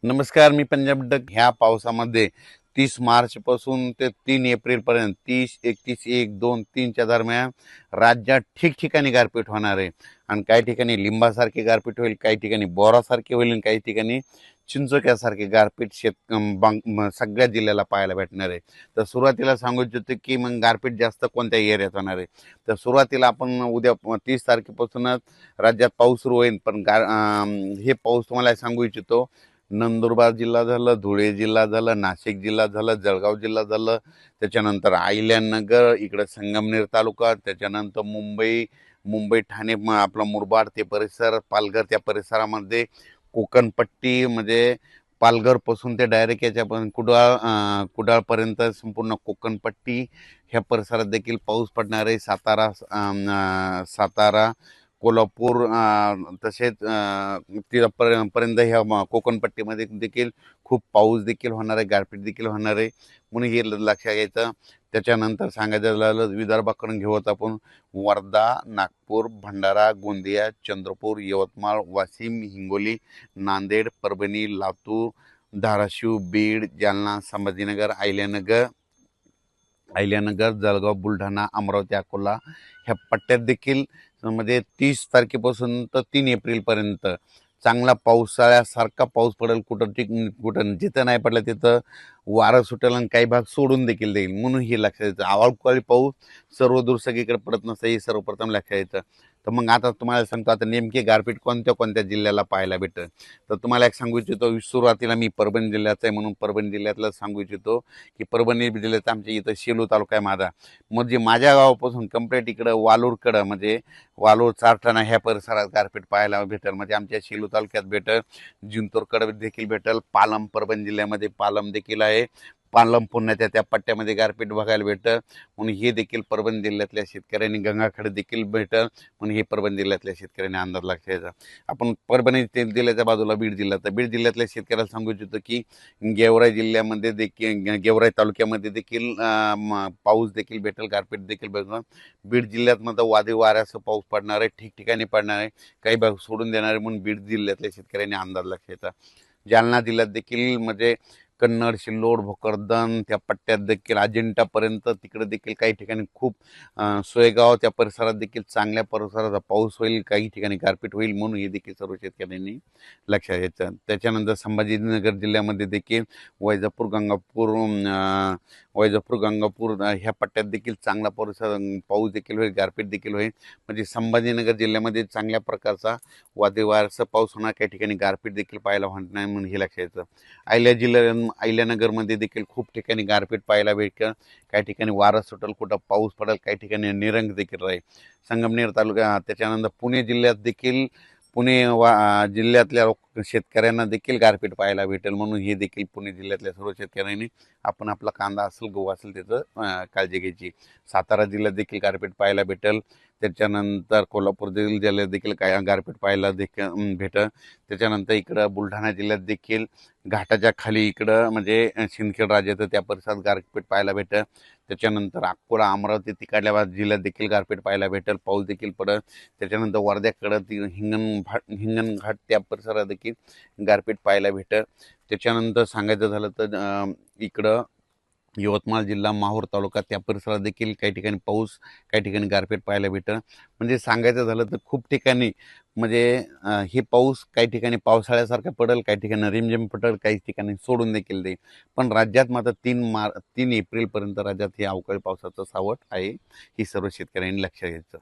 नमस्कार, मी पंजाब डक. ह्या पावसामध्ये 30 मार्च पासून ते 3 एप्रिल पर्यंत 30, 31, 1, 2, 3च्या दरम्यान राज्यात ठिकठिकाणी गारपीट होणार आहे. आणि काही ठिकाणी लिंबासारखी गारपीट होईल, काही ठिकाणी बोरासारखी होईल आणि काही ठिकाणी चिंचोक्यासारखी गारपीट सगळ्या जिल्ह्याला पाहायला भेटणार आहे. तर सुरुवातीला सांगू इच्छितो की मग गारपीट जास्त कोणत्या एरियात होणार आहे. तर सुरुवातीला आपण उद्या 30 तारखेपासूनच राज्यात पाऊस सुरू होईल. पण हे पाऊस तुम्हाला सांगू इच्छितो, नंदुरबार जिल्हा झालं, धुळे जिल्हा झालं, नाशिक जिल्हा झालं, जळगाव जिल्हा झालं, त्याच्यानंतर अहिल्यानगर, इकडं संगमनेर तालुका, त्याच्यानंतर मुंबई ठाणे, आपला मुरबाड ते परिसर, पालघर त्या परिसरामध्ये, कोकणपट्टी म्हणजे पालघरपासून ते डायरेक्ट याच्यापर्यंत कुडाळपर्यंत संपूर्ण कोकणपट्टी ह्या परिसरात देखील पाऊस पडणार आहे. सातारा, कोल्हापूर, तसेच तिथपर्यंत ह्या कोकणपट्टीमध्ये देखील खूप पाऊस देखील होणार आहे, गारपीट देखील होणार आहे, म्हणून हे लक्षात घ्यायचं. त्याच्यानंतर सांगायचं झालं विदर्भाकडून घेऊत आपण, वर्धा, नागपूर, भंडारा, गोंदिया, चंद्रपूर, यवतमाळ, वाशिम, हिंगोली, नांदेड, परभणी, लातूर, धाराशिव, बीड, जालना, संभाजीनगर, अहिल्यानगर, जळगाव, बुलढाणा, अमरावती, अकोला ह्या पट्ट्यात देखील म्हणजे 30 तारखेपासून तर 3 एप्रिलपर्यंत चांगला पावसाळ्यासारखा पाऊस पडेल. कुठं जिथं नाही पडलं तिथं वारं सुटेल आणि काही भाग सोडून देखील देईल, म्हणून हे लक्षात येतं. अवकाळी पाऊस सर्वदूर सगळीकडे पडत नसतं, हे सर्वप्रथम लक्षात येतं. तर मग आता तुम्हाला सांगतो, आता नेमके गारपीट कोणत्या कोणत्या जिल्ह्याला पाहायला भेटेल. तर तुम्हाला एक सांगू इच्छितो, सुरुवातीला मी परभणी जिल्ह्याचा आहे म्हणून परभणी जिल्ह्यातलं सांगू इच्छितो की परभणी जिल्ह्यात आमच्या इथं सेलू तालुका आहे माझा. म्हणजे माझ्या गावापासून कंप्लीट इकडं वालूरकडं म्हणजे वालूर, चारठाणा ह्या परिसरात गारपीट पाहायला भेटेल. म्हणजे आमच्या सेलू तालुक्यात भेटेल, जिंतूरकडे देखील भेटेल, पालम परभणी जिल्ह्यामध्ये पालम देखील आहे, पालम पुण्याच्या त्या पट्ट्यामध्ये गारपीट बघायला भेटतं. म्हणून हे देखील परभणी जिल्ह्यातल्या शेतकऱ्यांनी, गंगाखेड देखील भेटल, म्हणून हे परभणी जिल्ह्यातल्या शेतकऱ्यांनी अंदाज लक्षात. आपण परभणी जिल्ह्याच्या बाजूला बीड जिल्हा, तर बीड जिल्ह्यातल्या शेतकऱ्याला सांगू इच्छितो की गेवराई जिल्ह्यामध्ये देखील, गेवराई तालुक्यामध्ये देखील पाऊस देखील भेटेल, गारपीट देखील भेटेल. बीड जिल्ह्यात मध्ये वाऱ्यासह पाऊस पडणार आहे, ठिकठिकाणी पडणार आहे, काही भाग सोडून देणार आहे, म्हणून बीड जिल्ह्यातल्या शेतकऱ्यांनी अंदाज लक्षात येतात. जालना जिल्ह्यात देखील म्हणजे कन्नड, सिल्लोड, भोकरदन त्या पट्ट्यात देखील अजिंठापर्यंत तिकडे देखील काही ठिकाणी खूप सोयगाव त्या परिसरात देखील चांगल्या परिसराचा पाऊस होईल, काही ठिकाणी गारपीट होईल, म्हणून हे देखील सर्व शेतकऱ्यांनी लक्षात घ्यायचं. त्याच्यानंतर संभाजीनगर जिल्ह्यामध्ये देखील वैजापूर, गंगापूर ह्या पट्ट्यात देखील चांगला पाऊस देखील होईल, गारपीट देखील होईल. म्हणजे संभाजीनगर जिल्ह्यामध्ये चांगल्या प्रकारचा वाऱ्यासह पाऊस होणार, काही ठिकाणी गारपीट देखील पाहायला होणार नाही, म्हणून हे लक्षात येतं. अहिल्यानगरमध्ये देखील खूप ठिकाणी गारपीट पाहायला भेटेल, काही ठिकाणी वारं सुटेल, कुठं पाऊस पडेल, काही ठिकाणी निरंग देखील राहील. संगमनेर तालुका, त्याच्यानंतर पुणे जिल्ह्यात देखील जिल्ह्यातल्या शेतकऱ्यांना देखील गारपीट पाहायला भेटेल, म्हणून हे देखील पुणे जिल्ह्यातल्या सर्व शेतकऱ्यांनी आपण आपला कांदा असेल, गहू असेल त्याचं काळजी घ्यायची. सातारा जिल्ह्यात देखील गारपीट पाहायला भेटेल. त्याच्यानंतर कोल्हापूर जिल्ह्यात देखील काय गारपीट पाहायला देखील भेटेल. त्याच्यानंतर इकडं बुलढाणा जिल्ह्यात देखील घाटाच्या खाली इकडं म्हणजे सिंदखेड राजाचं त्या परिसरात गारपीट पाहायला भेटेल. त्याच्यानंतर अकोला, अमरावती तिकडल्या जिल्ह्यात देखील गारपीट पाहायला भेटेल, पाऊस देखील पडेल. त्याच्यानंतर वर्ध्याकडं हिंगणघाट त्या परिसरात देखील गारपीट पाहायला भेटेल. त्याच्यानंतर सांगायचं झालं तर इकडं यवतमाळ जिल्हा, माहूर तालुका त्या परिसरात देखील काही ठिकाणी पाऊस, काही ठिकाणी गारपीट पाहायला भेटेल. म्हणजे सांगायचं झालं तर खूप ठिकाणी म्हणजे हे पाऊस काही ठिकाणी पावसाळ्यासारखा पडेल, काही ठिकाणी रिमझिम पडेल, काही ठिकाणी सोडून देखील देईल. पण राज्यात मात्र 3 एप्रिलपर्यंत राज्यात हे अवकाळी पावसाचं सावट आहे, ही सर्व शेतकऱ्यांनी लक्षात घ्यायचं.